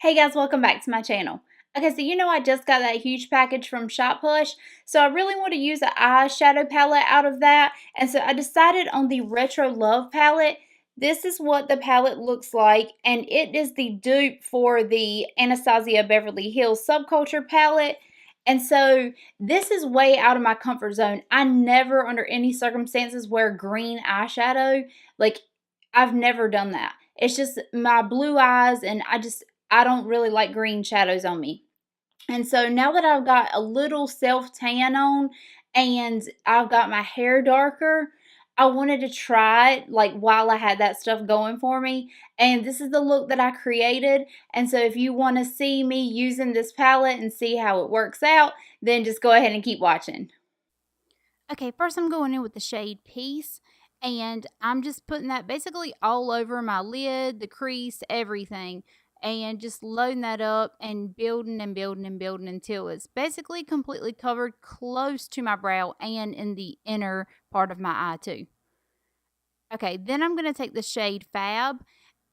Hey guys, welcome back to my channel. Okay, so I just got that huge package from shophush, so I really want to use an eyeshadow palette out of that, and so I decided on the Retro Love palette. This is what the palette looks like, and it is the dupe for the Anastasia Beverly Hills Subculture palette. And so this is way out of my comfort zone. I never, under any circumstances, wear green eyeshadow. Like, I've never done that. It's just my blue eyes, and I don't really like green shadows on me. And so now that I've got a little self tan on and I've got my hair darker, I wanted to try it like while I had that stuff going for me. And this is the look that I created. And so if you want to see me using this palette and see how it works out, then just go ahead and keep watching. Okay, first I'm going in with the shade Peace. And I'm just putting that basically all over my lid, the crease, everything. And just loading that up and building and building and building until it's basically completely covered close to my brow and in the inner part of my eye too. Okay, then I'm going to take the shade Fab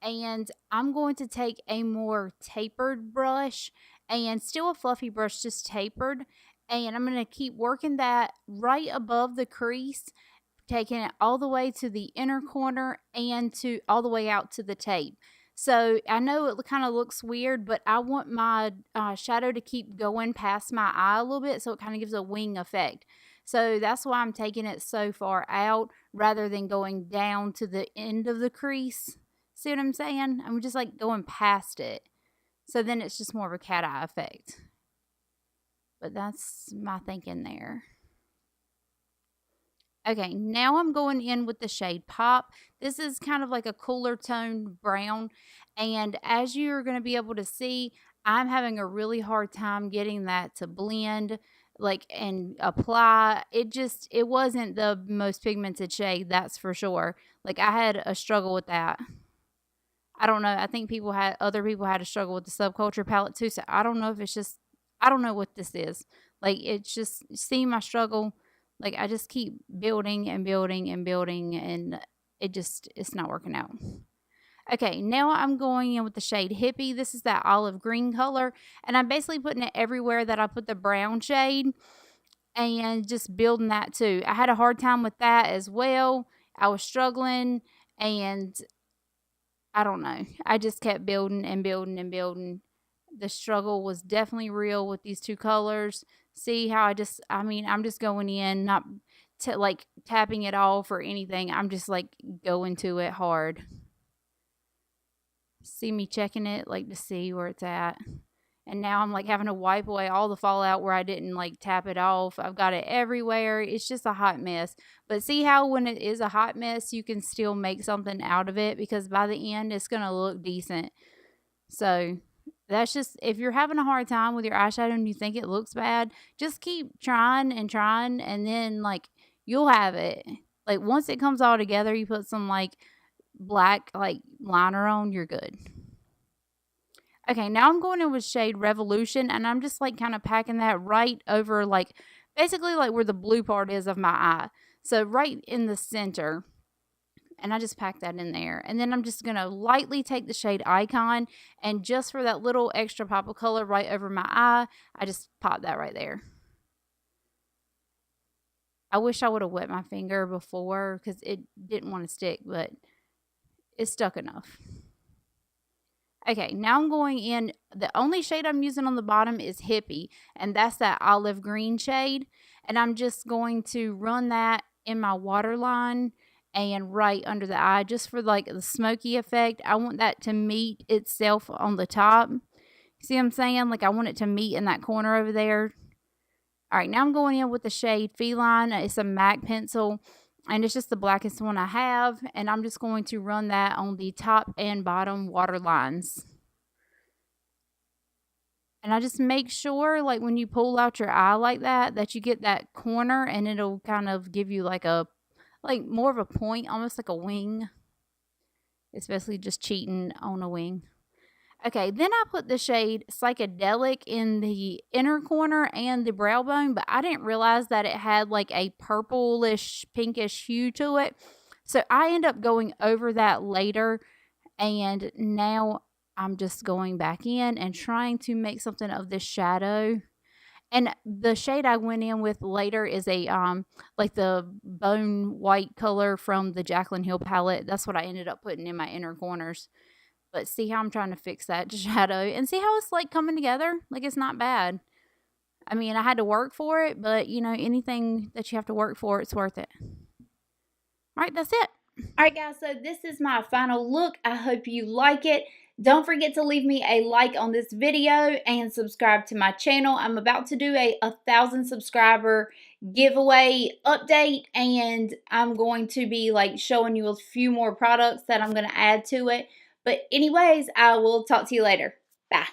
and I'm going to take a more tapered brush and still a fluffy brush, just tapered. And I'm going to keep working that right above the crease, taking it all the way to the inner corner and to all the way out to the tape. So I know it kind of looks weird, but I want my shadow to keep going past my eye a little bit, so it kind of gives a wing effect. So that's why I'm taking it so far out rather than going down to the end of the crease. See what I'm saying? I'm just like going past it. So then it's just more of a cat eye effect. But that's my thinking there. Okay, now I'm going in with the shade Pop. This is kind of like a cooler toned brown. And as you're going to be able to see, I'm having a really hard time getting that to blend and apply. It wasn't the most pigmented shade, that's for sure. Like, I had a struggle with that. I don't know. I think other people had a struggle with the Subculture palette too. So I don't know if it's just, I don't know what this is. Like, it's just, see my struggle. Like, I just keep building and building and building, and it's not working out. Okay, now I'm going in with the shade Hippie. This is that olive green color, and I'm basically putting it everywhere that I put the brown shade and just building that too. I had a hard time with that as well. I was struggling, and I don't know. I just kept building and building and building. The struggle was definitely real with these two colors. See how I'm just going in, not tapping it off or anything. I'm just like going to it hard. See me checking it like to see where it's at. And now I'm like having to wipe away all the fallout where I didn't like tap it off. I've got it everywhere. It's just a hot mess. But see how when it is a hot mess, you can still make something out of it, because by the end it's going to look decent. So that's just, if you're having a hard time with your eyeshadow and you think it looks bad, just keep trying, and then like you'll have it. Like, once it comes all together, you put some like black liner on, you're good. Okay, now I'm going in with shade Revolution, and I'm just like kind of packing that right over basically like where the blue part is of my eye. So right in the center. And I just pack that in there. And then I'm just going to lightly take the shade Icon, and just for that little extra pop of color right over my eye, I just pop that right there. I wish I would have wet my finger before, because it didn't want to stick, but it's stuck enough. Okay, now I'm going in. The only shade I'm using on the bottom is Hippie, and that's that olive green shade. And I'm just going to run that in my waterline and right under the eye, just for like the smoky effect. I want that to meet itself on the top. See what I'm saying? Like, I want it to meet in that corner over there. All right, now I'm going in with the shade Feline. It's a MAC pencil, and it's just the blackest one I have. And I'm just going to run that on the top and bottom water lines. And I just make sure, like, when you pull out your eye like that, that you get that corner, and it'll kind of give you like more of a point, almost like a wing. Especially just cheating on a wing. Okay, then I put the shade Psychedelic in the inner corner and the brow bone, but I didn't realize that it had like a purplish, pinkish hue to it. So I end up going over that later, and now I'm just going back in and trying to make something of this shadow. And the shade I went in with later is a, like the bone white color from the Jaclyn Hill palette. That's what I ended up putting in my inner corners. But see how I'm trying to fix that shadow and see how it's like coming together? Like it's not bad. I mean, I had to work for it, but you know, anything that you have to work for, it's worth it. All right, that's it. All right, guys, so this is my final look. I hope you like it. Don't forget to leave me a like on this video and subscribe to my channel. I'm about to do a 1,000 subscriber giveaway update, and I'm going to be like showing you a few more products that I'm going to add to it. But anyways, I will talk to you later. Bye.